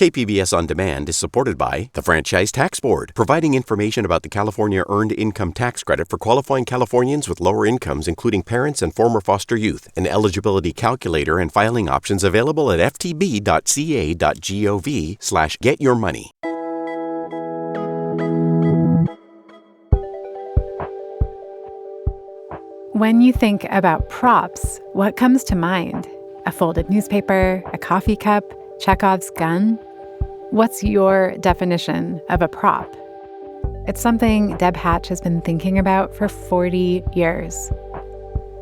KPBS On Demand is supported by the Franchise Tax Board, providing information about the California Earned Income Tax Credit for qualifying Californians with lower incomes, including parents and former foster youth. An eligibility calculator and filing options available at ftb.ca.gov/getyourmoney. When you think about props, what comes to mind? A folded newspaper, a coffee cup, Chekhov's gun? What's your definition of a prop? It's something Deb Hatch has been thinking about for 40 years.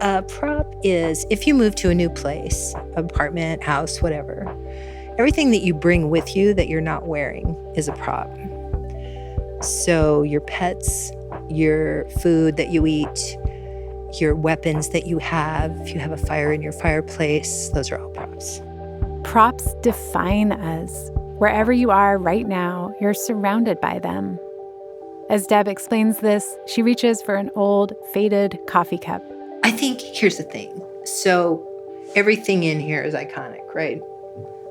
A prop is if you move to a new place, apartment, house, whatever, everything that you bring with you that you're not wearing is a prop. So your pets, your food that you eat, your weapons that you have, if you have a fire in your fireplace, those are all props. Props define us. Wherever you are right now, you're surrounded by them. As Deb explains this, she reaches for an old, faded coffee cup. I think, here's the thing. So everything in here is iconic, right?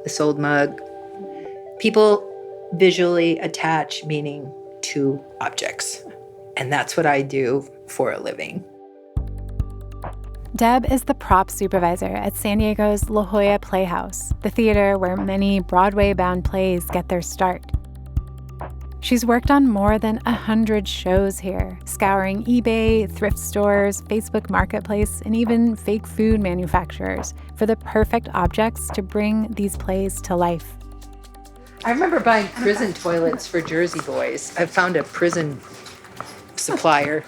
This old mug. People visually attach meaning to objects. And that's what I do for a living. Deb is the prop supervisor at San Diego's La Jolla Playhouse, the theater where many Broadway-bound plays get their start. She's worked on more than 100 shows here, scouring eBay, thrift stores, Facebook Marketplace, and even fake food manufacturers for the perfect objects to bring these plays to life. I remember buying prison toilets for Jersey boys. I found a prison supplier.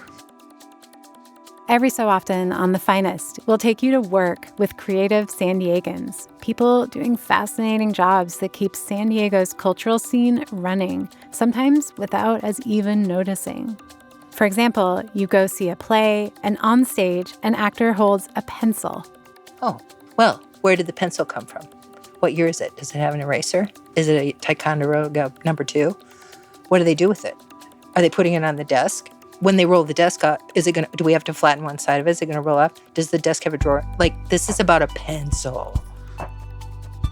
Every so often on The Finest, we'll take you to work with creative San Diegans, people doing fascinating jobs that keep San Diego's cultural scene running, sometimes without us even noticing. For example, you go see a play, and on stage, an actor holds a pencil. Oh, well, where did the pencil come from? What year is it? Does it have an eraser? Is it a Ticonderoga No. 2? What do they do with it? Are they putting it on the desk? When they roll the desk up, do we have to flatten one side of it? Is it going to roll up? Does the desk have a drawer? This is about a pencil.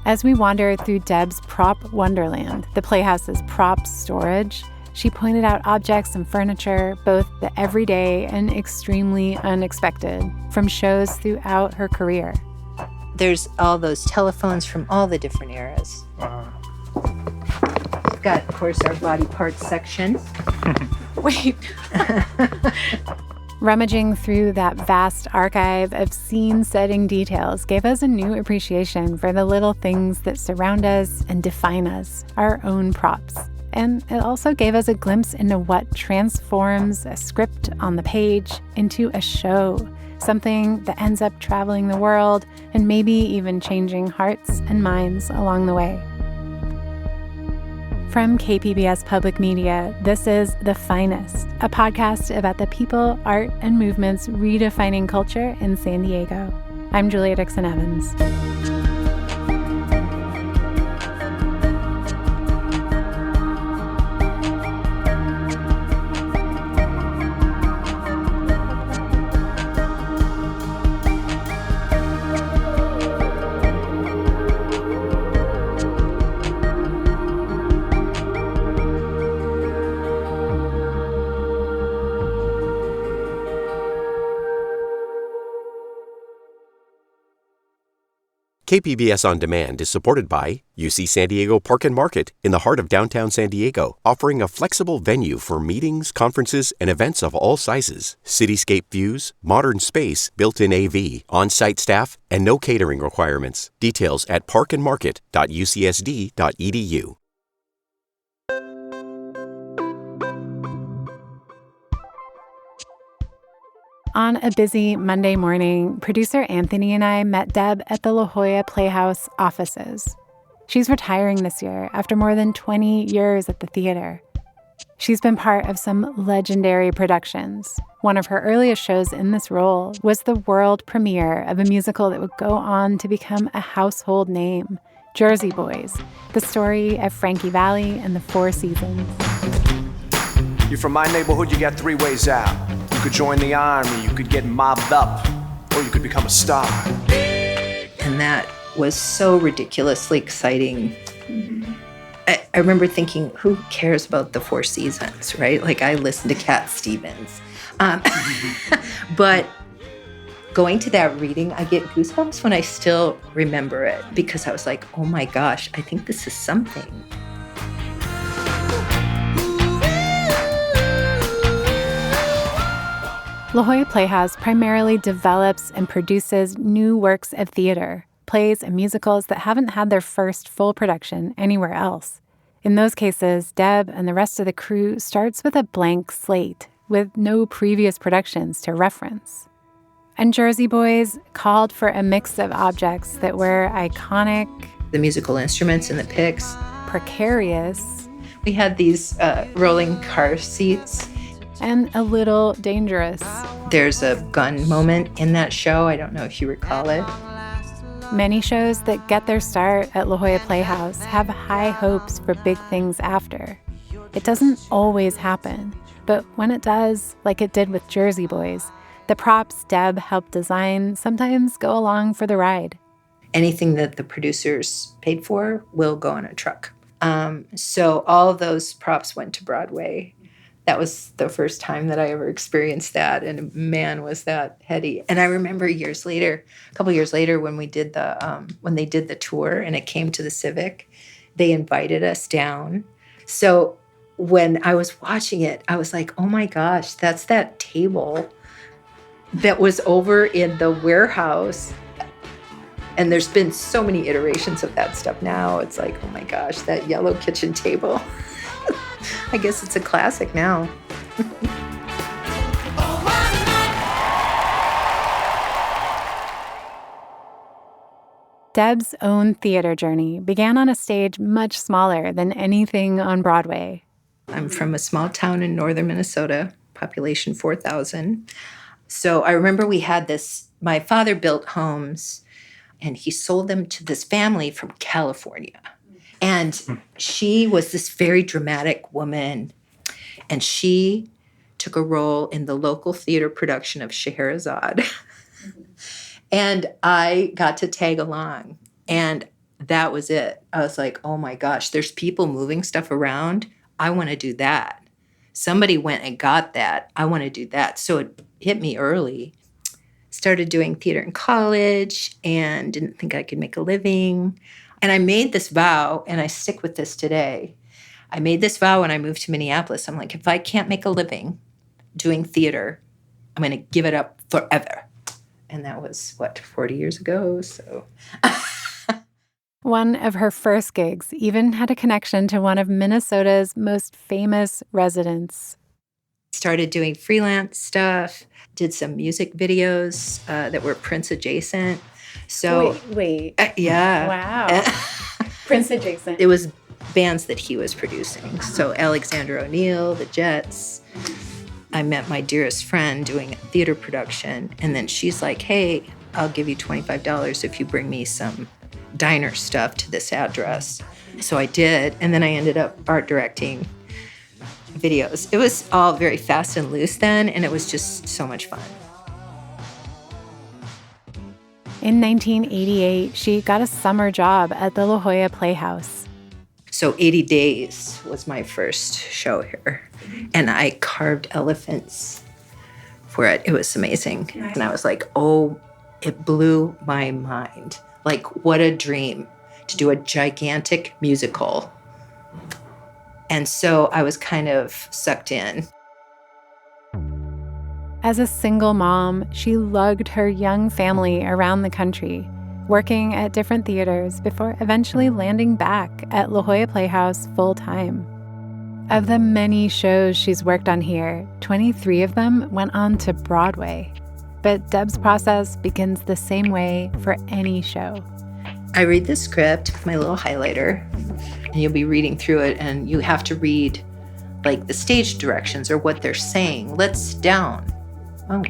As we wander through Deb's Prop Wonderland, the Playhouse's prop storage, she pointed out objects and furniture, both the everyday and extremely unexpected, from shows throughout her career. There's all those telephones from all the different eras. We've got, of course, our body parts section. Wait. Rummaging through that vast archive of scene-setting details gave us a new appreciation for the little things that surround us and define us, our own props. And it also gave us a glimpse into what transforms a script on the page into a show, something that ends up traveling the world and maybe even changing hearts and minds along the way. From KPBS Public Media, this is The Finest, a podcast about the people, art, and movements redefining culture in San Diego. I'm Julia Dixon-Evans. KPBS On Demand is supported by UC San Diego Park and Market in the heart of downtown San Diego, offering a flexible venue for meetings, conferences, and events of all sizes. Cityscape views, modern space, built-in AV, on-site staff, and no catering requirements. Details at parkandmarket.ucsd.edu. On a busy Monday morning, producer Anthony and I met Deb at the La Jolla Playhouse offices. She's retiring this year after more than 20 years at the theater. She's been part of some legendary productions. One of her earliest shows in this role was the world premiere of a musical that would go on to become a household name, Jersey Boys, the story of Frankie Valli and the Four Seasons. You're from my neighborhood, you got three ways out. You could join the army, you could get mobbed up, or you could become a star. And that was so ridiculously exciting. I remember thinking, who cares about the Four Seasons, right? Like, I listen to Cat Stevens. But going to that reading, I get goosebumps when I still remember it, because I was like, oh my gosh, I think this is something. La Jolla Playhouse primarily develops and produces new works of theater, plays and musicals that haven't had their first full production anywhere else. In those cases, Deb and the rest of the crew starts with a blank slate, with no previous productions to reference. And Jersey Boys called for a mix of objects that were iconic, The musical instruments and the picks. precarious, We had these rolling car seats. and a little dangerous. There's a gun moment in that show. I don't know if you recall it. Many shows that get their start at La Jolla Playhouse have high hopes for big things after. It doesn't always happen, but when it does, like it did with Jersey Boys, the props Deb helped design sometimes go along for the ride. Anything that the producers paid for will go on a truck. So all those props went to Broadway. That was the first time that I ever experienced that, and man, was that heady. And I remember a couple years later, when they did the tour and it came to the Civic, they invited us down. So when I was watching it, I was like, oh my gosh, that's that table that was over in the warehouse. And there's been so many iterations of that stuff now. It's like, oh my gosh, that yellow kitchen table. I guess it's a classic now. Deb's own theater journey began on a stage much smaller than anything on Broadway. I'm from a small town in northern Minnesota, population 4,000. So I remember we had this, my father built homes, and he sold them to this family from California. And she was this very dramatic woman, and she took a role in the local theater production of Scheherazade. And I got to tag along, and that was it. I was like, oh my gosh, there's people moving stuff around. I want to do that. Somebody went and got that. I want to do that. So it hit me early. Started doing theater in college and didn't think I could make a living. And I made this vow, and I stick with this today. I made this vow when I moved to Minneapolis. I'm like, if I can't make a living doing theater, I'm going to give it up forever. And that was, 40 years ago? So One of her first gigs even had a connection to one of Minnesota's most famous residents. Started doing freelance stuff, did some music videos that were Prince adjacent. So Wait. yeah. Wow. Prince adjacent. It was bands that he was producing. So Alexander O'Neill, the Jets. I met my dearest friend doing a theater production, and then she's like, hey, I'll give you $25 if you bring me some diner stuff to this address. So I did, and then I ended up art directing videos. It was all very fast and loose then, and it was just so much fun. In 1988, she got a summer job at the La Jolla Playhouse. So 80 Days was my first show here, and I carved elephants for it. It was amazing. Nice. And I was like, oh, it blew my mind. Like, what a dream to do a gigantic musical. And so I was kind of sucked in. As a single mom, she lugged her young family around the country, working at different theaters before eventually landing back at La Jolla Playhouse full-time. Of the many shows she's worked on here, 23 of them went on to Broadway. But Deb's process begins the same way for any show. I read the script with my little highlighter, and you'll be reading through it, and you have to read like the stage directions or what they're saying. Let's sit down. Oh,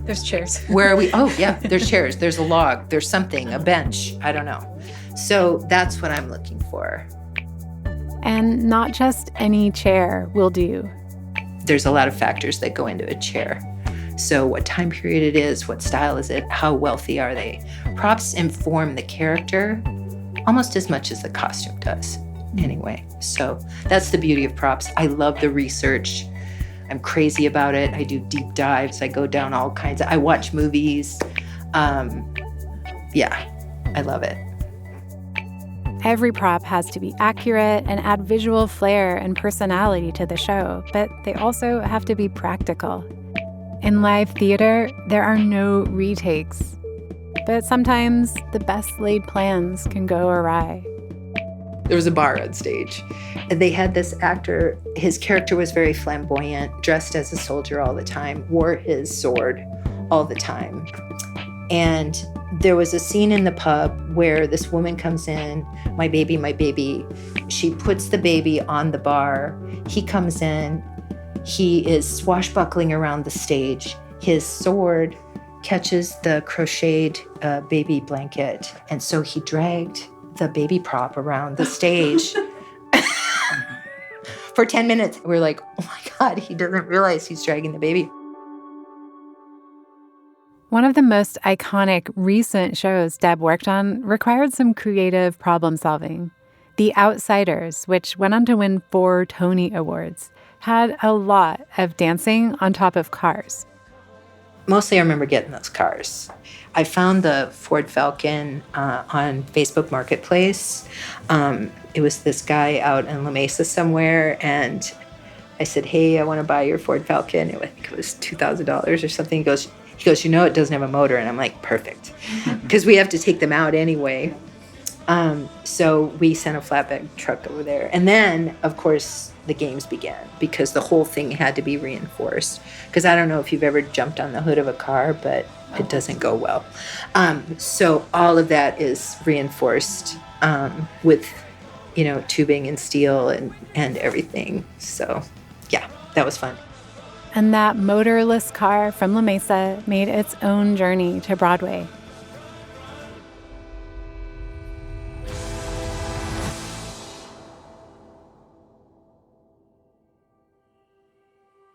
There's chairs. Where are we? Oh, yeah, there's chairs. There's a log. There's something, a bench. I don't know. So that's what I'm looking for. And not just any chair will do. There's a lot of factors that go into a chair. So what time period it is, what style is it, how wealthy are they? Props inform the character almost as much as the costume does. anyway. So that's the beauty of props. I love the research. I'm crazy about it. I do deep dives. I go down all kinds I watch movies. Yeah, I love it. Every prop has to be accurate and add visual flair and personality to the show, but they also have to be practical. In live theater, there are no retakes. But sometimes the best laid plans can go awry. There was a bar on stage, and they had this actor. His character was very flamboyant, dressed as a soldier all the time, wore his sword all the time. And there was a scene in the pub where this woman comes in, my baby, my baby. She puts the baby on the bar. He comes in. He is swashbuckling around the stage. His sword catches the crocheted baby blanket. And so he dragged the baby prop around the stage for 10 minutes. We're like, oh my God, he doesn't realize he's dragging the baby. One of the most iconic recent shows Deb worked on required some creative problem solving. The Outsiders, which went on to win 4 Tony Awards, had a lot of dancing on top of cars. Mostly I remember getting those cars. I found the Ford Falcon on Facebook Marketplace. It was this guy out in La Mesa somewhere, and I said, hey, I want to buy your Ford Falcon. I think it was $2,000 or something. He goes, you know it doesn't have a motor. And I'm like, perfect. Because we have to take them out anyway. So we sent a flatbed truck over there. And then, of course, the games began because the whole thing had to be reinforced. Because I don't know if you've ever jumped on the hood of a car, but it doesn't go well. So all of that is reinforced with, tubing and steel and everything. So, yeah, that was fun. And that motorless car from La Mesa made its own journey to Broadway.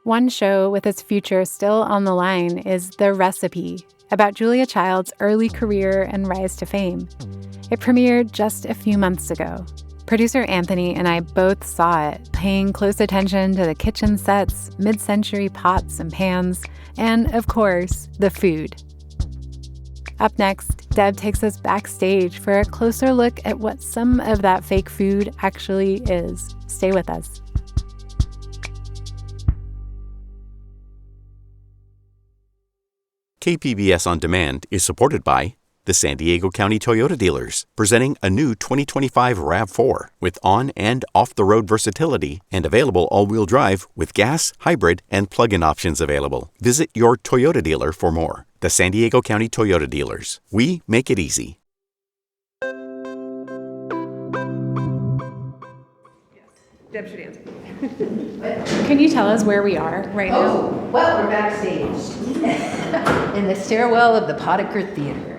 One show with its future still on the line is The Recipe, about Julia Child's early career and rise to fame. It premiered just a few months ago. Producer Anthony and I both saw it, paying close attention to the kitchen sets, mid-century pots and pans, and, of course, the food. Up next, Deb takes us backstage for a closer look at what some of that fake food actually is. Stay with us. KPBS On Demand is supported by the San Diego County Toyota dealers, presenting a new 2025 RAV4 with on- and off-the-road versatility and available all-wheel drive with gas, hybrid, and plug-in options available. Visit your Toyota dealer for more. The San Diego County Toyota dealers. We make it easy. Deb should answer. Can you tell us where we are right now? Well, we're backstage in the stairwell of the Potiker Theater.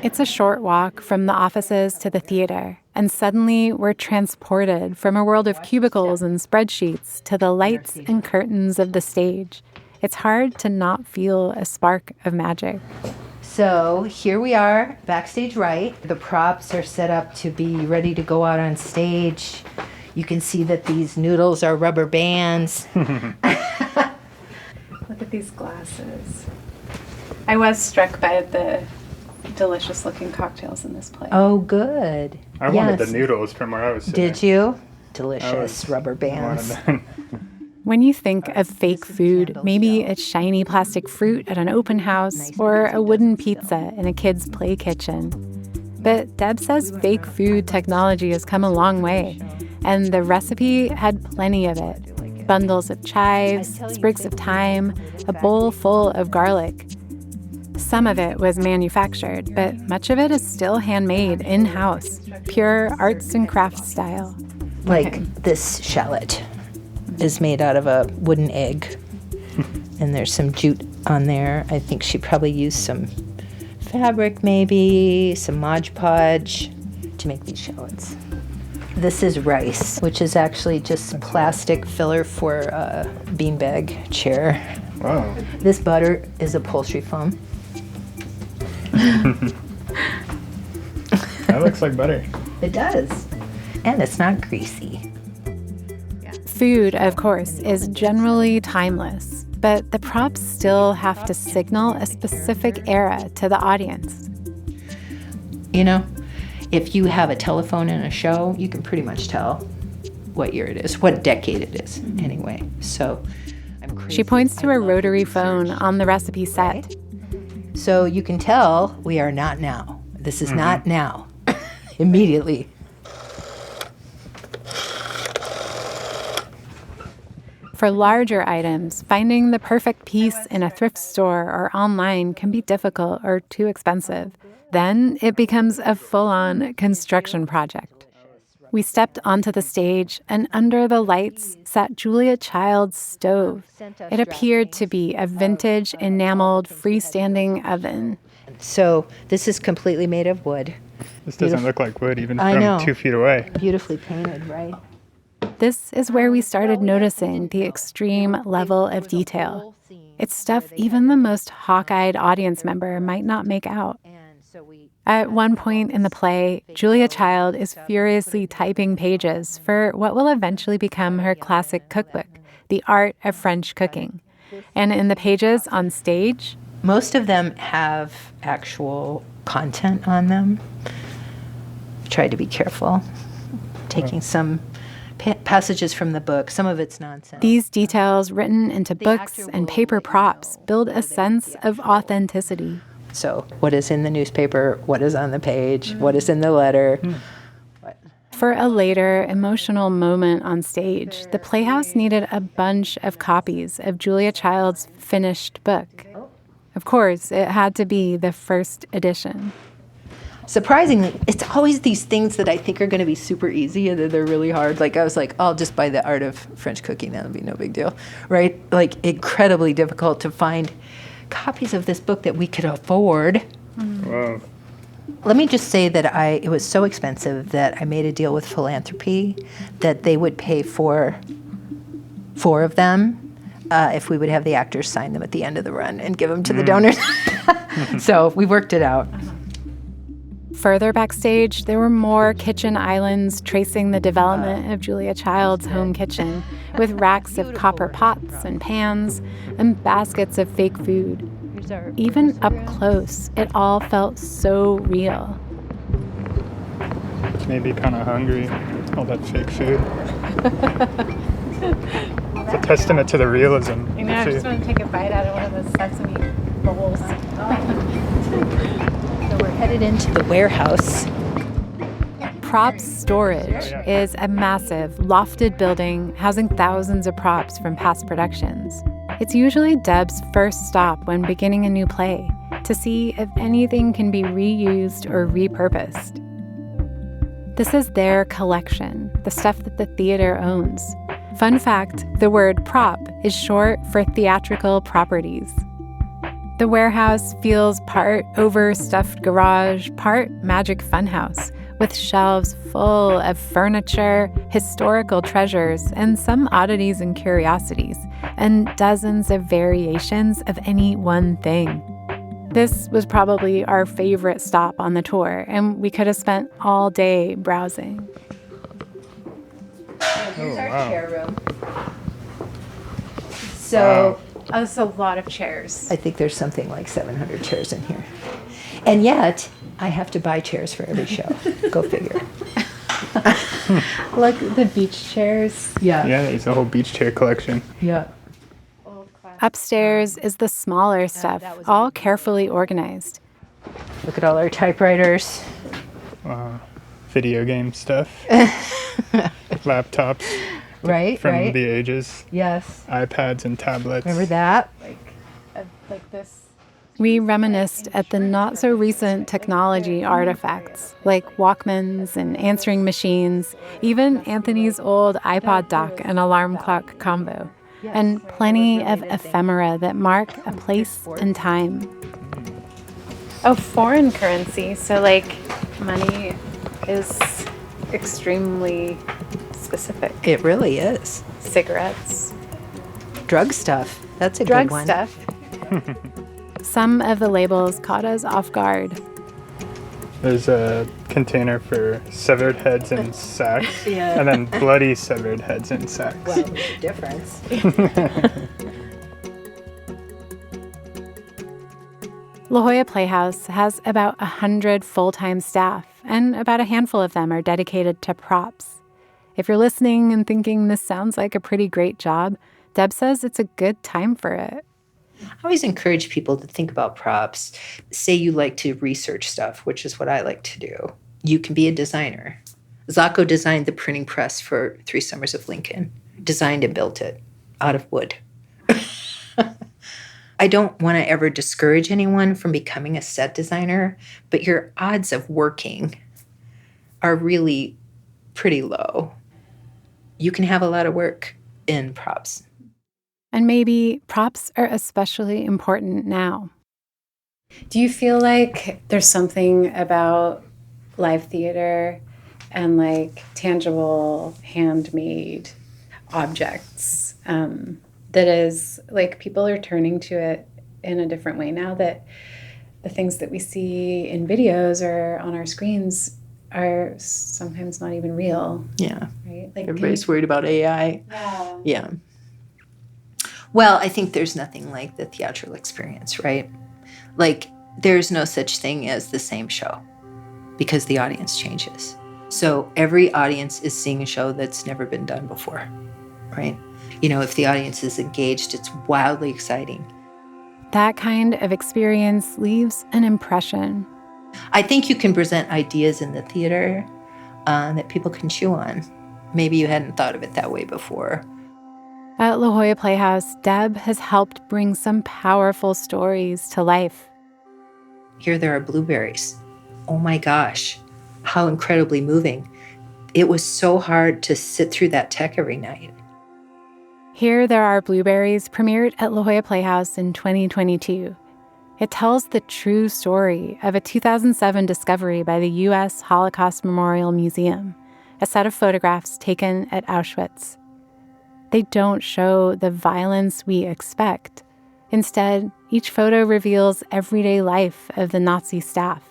It's a short walk from the offices to the theater, and suddenly we're transported from a world of cubicles and spreadsheets to the lights and curtains of the stage. It's hard to not feel a spark of magic. So here we are, backstage right. The props are set up to be ready to go out on stage. You can see that these noodles are rubber bands. Look at these glasses. I was struck by the delicious-looking cocktails in this play. Oh, good. I wanted the noodles from where I was sitting. Did you? Delicious rubber bands. When you think of fake food, maybe it's shiny plastic fruit at an open house or a wooden pizza in a kid's play kitchen. But Deb says fake food technology has come a long way, and The Recipe had plenty of it. Bundles of chives, sprigs of thyme, a bowl full of garlic. Some of it was manufactured, but much of it is still handmade in-house, pure arts and crafts style. Like this shallot is made out of a wooden egg, and there's some jute on there. I think she probably used some fabric, maybe some Mod Podge to make these shallots. This is rice, which is actually just plastic filler for a beanbag chair. Wow. This butter is upholstery foam. That looks like butter. It does. And it's not greasy. Food, of course, is generally timeless, but the props still have to signal a specific era to the audience. You know, if you have a telephone in a show, you can pretty much tell what year it is, what decade it is, anyway. So I'm crazy. She points to a rotary phone on the recipe set. So you can tell we are not now. This is not now. Immediately. For larger items, finding the perfect piece in a thrift store or online can be difficult or too expensive. Then it becomes a full-on construction project. We stepped onto the stage, and under the lights sat Julia Child's stove. It appeared to be a vintage, enameled, freestanding oven. So this is completely made of wood. This doesn't look like wood even from 2 feet away. Beautifully painted, right? This is where we started noticing the extreme level of detail. It's stuff even the most hawk-eyed audience member might not make out. At one point in the play, Julia Child is furiously typing pages for what will eventually become her classic cookbook, The Art of French Cooking. And in the pages on stage, most of them have actual content on them. I tried to be careful, taking some passages from the book. Some of it's nonsense. These details written into books and paper props build a sense of authenticity. So what is in the newspaper, what is on the page, what is in the letter. For a later emotional moment on stage, the Playhouse needed a bunch of copies of Julia Child's finished book. Of course, it had to be the first edition. Surprisingly, it's always these things that I think are going to be super easy and then they're really hard. Like I was like, I'll just buy The Art of French Cooking. That'll be no big deal, right? Like incredibly difficult to find copies of this book that we could afford. Whoa. Let me just say that it was so expensive that I made a deal with philanthropy that they would pay for 4 of them if we would have the actors sign them at the end of the run and give them to the donors. So we worked it out. Further backstage, there were more kitchen islands tracing the development of Julia Child's home kitchen, with racks of copper pots and pans and baskets of fake food. Even up close, it all felt so real. Maybe kind of hungry, all that fake food. It's a testament to the realism. I know, I just want to take a bite out of one of those sesame bowls. So we're headed into the warehouse. Props Storage is a massive, lofted building housing thousands of props from past productions. It's usually Deb's first stop when beginning a new play, to see if anything can be reused or repurposed. This is their collection, the stuff that the theater owns. Fun fact, the word prop is short for theatrical properties. The warehouse feels part overstuffed garage, part magic funhouse, with shelves full of furniture, historical treasures, and some oddities and curiosities, and dozens of variations of any one thing. This was probably our favorite stop on the tour, and we could have spent all day browsing. Here's our chair room. So That's a lot of chairs. I think there's something like 700 chairs in here. And yet, I have to buy chairs for every show. Go figure. Like the beach chairs. Yeah. Yeah, there's a whole beach chair collection. Yeah. Upstairs is the smaller stuff, all carefully organized. Look at all our typewriters. Video game stuff. Laptops. Right, From right. the ages. Yes. iPads and tablets. Remember that? Like this. We reminisced at the not-so-recent technology artifacts, like Walkmans and answering machines, even Anthony's old iPod dock and alarm clock combo, and plenty of ephemera that mark a place and time. Oh, foreign currency. So, like, money is extremely specific. It really is. Cigarettes. Drug stuff. That's a Drug good one. stuff. Some of the labels caught us off guard. There's a container for severed heads and sacks, Yeah. and then bloody severed heads and sacks. Well, there's a difference. La Jolla Playhouse has about 100 full-time staff, and about a handful of them are dedicated to props. If you're listening and thinking this sounds like a pretty great job, Deb says it's a good time for it. I always encourage people to think about props. Say you like to research stuff, which is what I like to do. You can be a designer. Zocco designed the printing press for 3 Summers of Lincoln, designed and built it out of wood. I don't want to ever discourage anyone from becoming a set designer, but your odds of working are really pretty low. You can have a lot of work in props. And maybe props are especially important now. Do you feel like there's something about live theater and like tangible handmade objects that is like people are turning to it in a different way now that the things that we see in videos or on our screens are sometimes not even real? Yeah. Right? Like Everybody's worried about AI. Yeah. Yeah. Well, I think there's nothing like the theatrical experience, right? Like, there's no such thing as the same show because the audience changes. So every audience is seeing a show that's never been done before, right? You know, if the audience is engaged, it's wildly exciting. That kind of experience leaves an impression. I think you can present ideas in the theater that people can chew on. Maybe you hadn't thought of it that way before. At La Jolla Playhouse, Deb has helped bring some powerful stories to life. Here there are blueberries. Oh my gosh, how incredibly moving. It was so hard to sit through that tech every night. Here There Are Blueberries premiered at La Jolla Playhouse in 2022. It tells the true story of a 2007 discovery by the U.S. Holocaust Memorial Museum, a set of photographs taken at Auschwitz. They don't show the violence we expect. Instead, each photo reveals everyday life of the Nazi staff,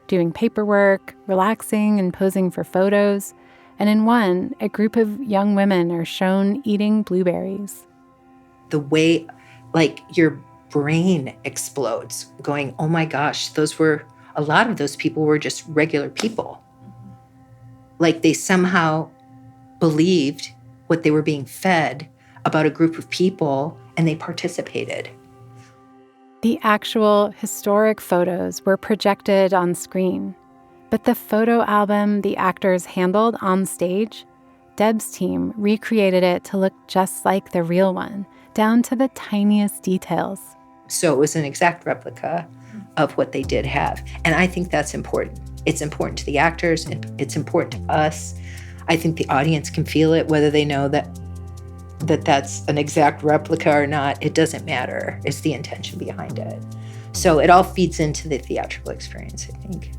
doing paperwork, relaxing and posing for photos. And in one, a group of young women are shown eating blueberries. The way, like, your brain explodes, going, oh my gosh, a lot of those people were just regular people. Like, they somehow believed what they were being fed about a group of people, and they participated. The actual historic photos were projected on screen, but the photo album the actors handled on stage, Deb's team recreated it to look just like the real one, down to the tiniest details. So it was an exact replica of what they did have. And I think that's important. It's important to the actors, it's important to us. I think the audience can feel it, whether they know that's an exact replica or not. It doesn't matter. It's the intention behind it. So it all feeds into the theatrical experience, I think.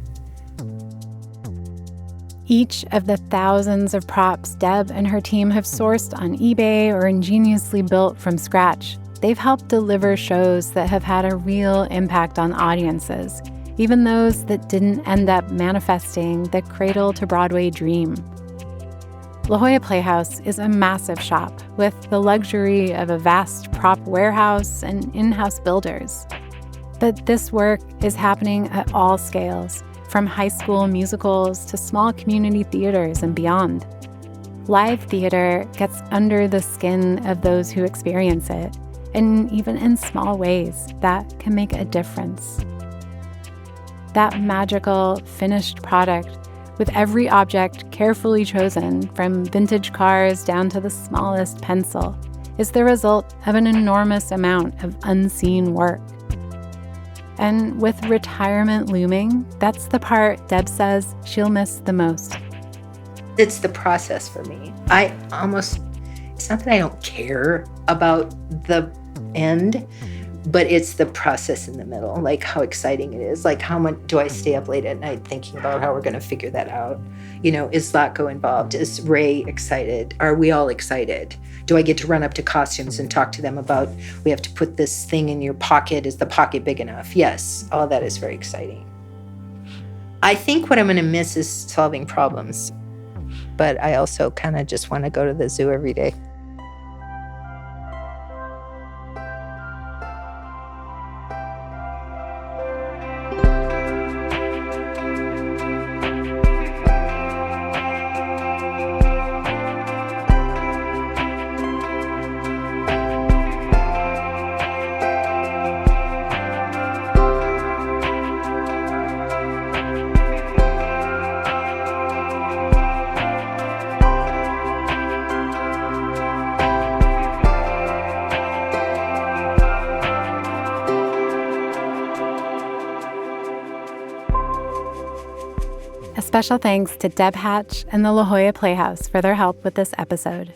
Each of the thousands of props Deb and her team have sourced on eBay or ingeniously built from scratch, they've helped deliver shows that have had a real impact on audiences, even those that didn't end up manifesting the Cradle to Broadway dream. La Jolla Playhouse is a massive shop with the luxury of a vast prop warehouse and in-house builders. But this work is happening at all scales, from high school musicals to small community theaters and beyond. Live theater gets under the skin of those who experience it, and even in small ways, that can make a difference. That magical, finished product, with every object carefully chosen, from vintage cars down to the smallest pencil, is the result of an enormous amount of unseen work. And with retirement looming, that's the part Deb says she'll miss the most. It's the process for me. It's not that I don't care about the end, but it's the process in the middle, like how exciting it is. Like, how much do I stay up late at night thinking about how we're going to figure that out? You know, is Zlatko involved? Is Ray excited? Are we all excited? Do I get to run up to costumes and talk to them about, we have to put this thing in your pocket. Is the pocket big enough? Yes, all that is very exciting. I think what I'm going to miss is solving problems, but I also kind of just want to go to the zoo every day. A special thanks to Deb Hatch and the La Jolla Playhouse for their help with this episode.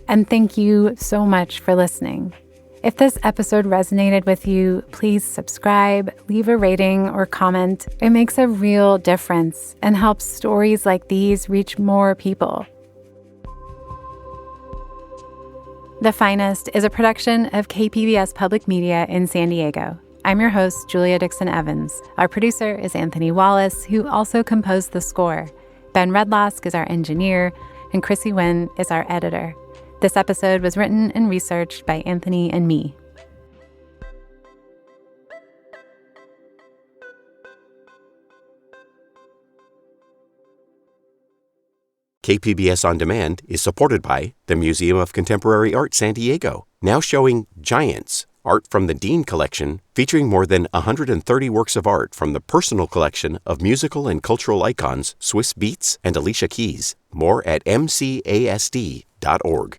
And thank you so much for listening. If this episode resonated with you, please subscribe, leave a rating or comment. It makes a real difference and helps stories like these reach more people. The Finest is a production of KPBS Public Media in San Diego. I'm your host, Julia Dixon Evans. Our producer is Anthony Wallace, who also composed the score. Ben Redlosk is our engineer, and Chrissy Wynn is our editor. This episode was written and researched by Anthony and me. KPBS On Demand is supported by the Museum of Contemporary Art San Diego, now showing Giants, art from the Dean Collection, featuring more than 130 works of art from the personal collection of musical and cultural icons Swiss Beats and Alicia Keys. More at mcasd.org.